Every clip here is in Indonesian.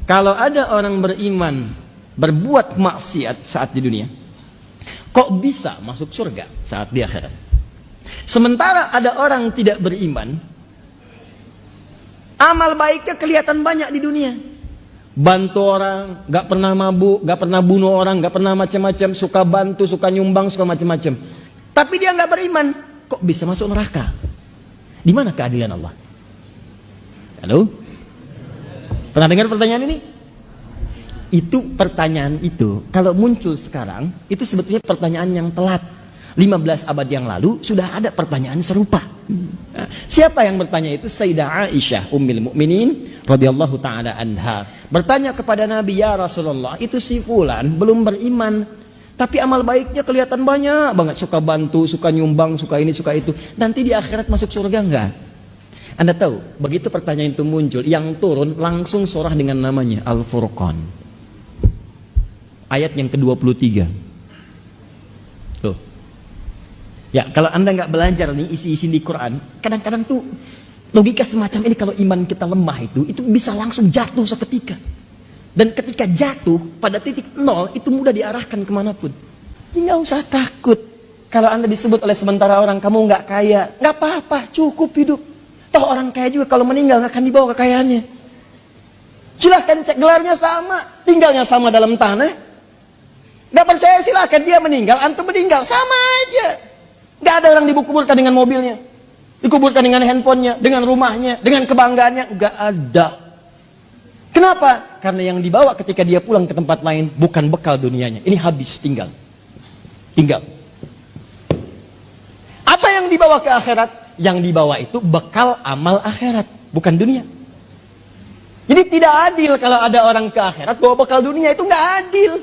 Kalau ada orang beriman berbuat maksiat saat di dunia, kok bisa masuk surga saat di akhirat? Sementara ada orang tidak beriman, amal baiknya kelihatan banyak di dunia. Bantu orang, gak pernah mabuk, gak pernah bunuh orang, gak pernah macam-macam, suka bantu, suka nyumbang, suka macam-macam. Tapi dia gak beriman, kok bisa masuk neraka? Di mana keadilan Allah? Halo? Pernah dengar pertanyaan ini? Itu pertanyaan itu, kalau muncul sekarang, itu sebetulnya pertanyaan yang telat. 15 abad yang lalu sudah ada pertanyaan serupa. Siapa yang bertanya itu? Sayyidah Aisyah Ummul Mukminin radhiyallahu taala anha bertanya kepada Nabi, ya Rasulullah, itu si fulan belum beriman, tapi amal baiknya kelihatan banyak banget, suka bantu, suka nyumbang, suka ini, suka itu. Nanti di akhirat masuk surga enggak? Anda tahu, begitu pertanyaan itu muncul, yang turun langsung surah dengan namanya Al-Furqan. Ayat yang ke-23. Loh. Ya, kalau Anda nggak belajar nih isi-isi di Quran, kadang-kadang tuh logika semacam ini, kalau iman kita lemah itu bisa langsung jatuh seketika. Dan ketika jatuh pada titik nol, itu mudah diarahkan kemanapun. Nggak usah takut. Kalau Anda disebut oleh sementara orang, kamu nggak kaya, nggak apa-apa, cukup hidup. Toh orang kaya juga kalau meninggal nggak akan dibawa kekayaannya. Silahkan cek, gelarnya sama, tinggalnya sama dalam tanah. Nggak percaya silahkan, dia meninggal, antum meninggal, sama aja. Nggak ada orang dikuburkan dengan mobilnya, dikuburkan dengan handphonenya, dengan rumahnya, dengan kebanggaannya. Nggak ada. Kenapa? Karena yang dibawa ketika dia pulang ke tempat lain bukan bekal dunianya. Ini habis, tinggal. Apa yang dibawa ke akhirat? Yang dibawa itu bekal amal akhirat, bukan dunia. Jadi tidak adil kalau ada orang ke akhirat bawa bekal dunia, itu nggak adil.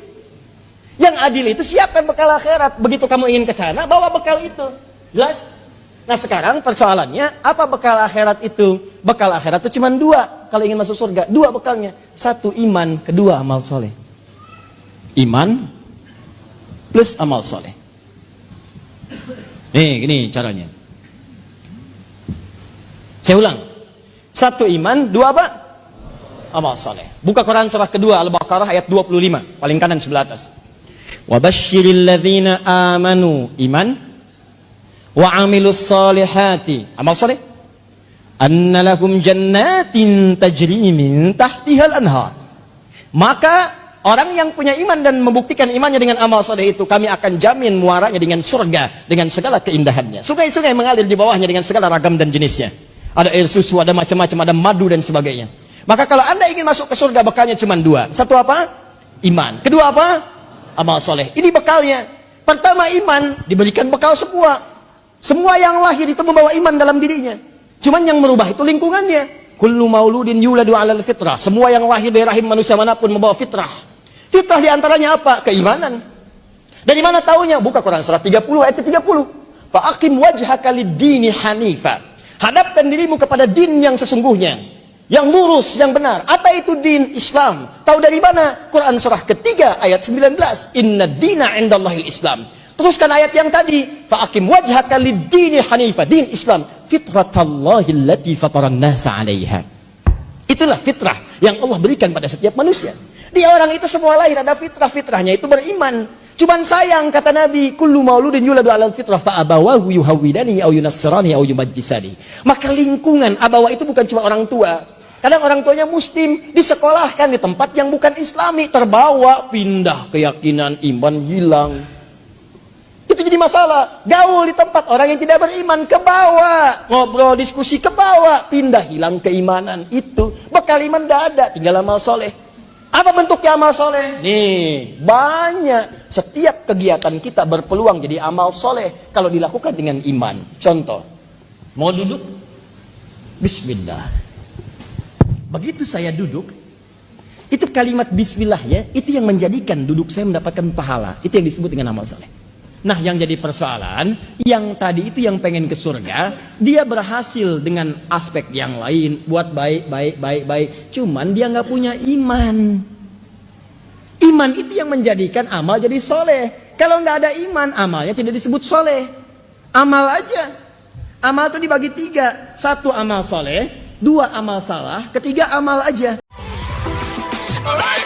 Yang adil itu siapkan bekal akhirat. Begitu kamu ingin ke sana, bawa bekal itu. Jelas? Nah sekarang persoalannya, apa bekal akhirat itu? Bekal akhirat itu cuma dua. Kalau ingin masuk surga, dua bekalnya. Satu iman, kedua amal soleh. Iman plus amal soleh. Nih, gini caranya. Saya ulang. Satu iman, dua apa? Amal soleh. Buka Quran surah kedua, Al-Baqarah ayat 25. Paling kanan sebelah atas. Wabashiril ladzina amanu, iman, wa amilus salihati, amal saleh, anna lahum jannatin tajri min tahtihal anhar. Maka orang yang punya iman dan membuktikan imannya dengan amal saleh itu, kami akan jamin muaranya dengan surga dengan segala keindahannya. Sungai-sungai mengalir di bawahnya dengan segala ragam dan jenisnya. Ada air susu, ada macam-macam, ada madu dan sebagainya. Maka kalau Anda ingin masuk ke surga, bekalnya cuma dua. Satu apa? Iman. Kedua apa? Amal soleh. Ini bekalnya. Pertama iman, diberikan bekal semua. Semua yang lahir itu membawa iman dalam dirinya. Cuman yang merubah itu lingkungannya. Kullu mauludin yuladu 'alal fitrah. Semua yang lahir dari rahim manusia manapun membawa fitrah. Fitrah diantaranya apa? Keimanan. Dari mana taunya? Buka Quran surah 30 ayat 30. Fa'aqim wajhaka lid-dini hanifa. Hadapkan dirimu kepada din yang sesungguhnya, yang lurus, yang benar. Apa itu din? Islam. Tahu dari mana? Quran surah ketiga ayat 19. Inna dina indallahil Islam. Teruskan ayat yang tadi. Fa'akim wajhaka lid-dini hanifa. Din Islam. Fitratallahi allati fataran nasa 'alaiha. Itulah fitrah yang Allah berikan pada setiap manusia. Dia orang itu semua lahir ada fitrah. Fitrahnya itu beriman. Cuman sayang, kata Nabi, kullu mauludin yuladu 'alal fitrah fa abawahu yuhawwidani aw yunassirani aw yumajjisani. Maka lingkungan abawa itu bukan cuma orang tua. Kadang orang tuanya muslim, disekolahkan di tempat yang bukan islami, terbawa, pindah keyakinan, iman hilang. Itu jadi masalah. Gaul di tempat orang yang tidak beriman, ke bawah. Ngobrol, diskusi, ke bawah. Pindah, hilang keimanan. Itu, bekal iman tidak ada, tinggal amal soleh. Apa bentuknya amal soleh? Nih, banyak. Setiap kegiatan kita berpeluang jadi amal soleh kalau dilakukan dengan iman. Contoh, mau duduk? Bismillah. Begitu saya duduk, itu kalimat bismillah ya, itu yang menjadikan duduk saya mendapatkan pahala. Itu yang disebut dengan amal saleh. Nah, yang jadi persoalan, yang tadi itu yang pengen ke surga, dia berhasil dengan aspek yang lain, buat baik. Cuman dia nggak punya iman. Iman itu yang menjadikan amal jadi soleh. Kalau nggak ada iman, amalnya tidak disebut soleh. Amal aja. Amal itu dibagi tiga. Satu amal soleh, dua amal salah, ketiga amal aja. Alright.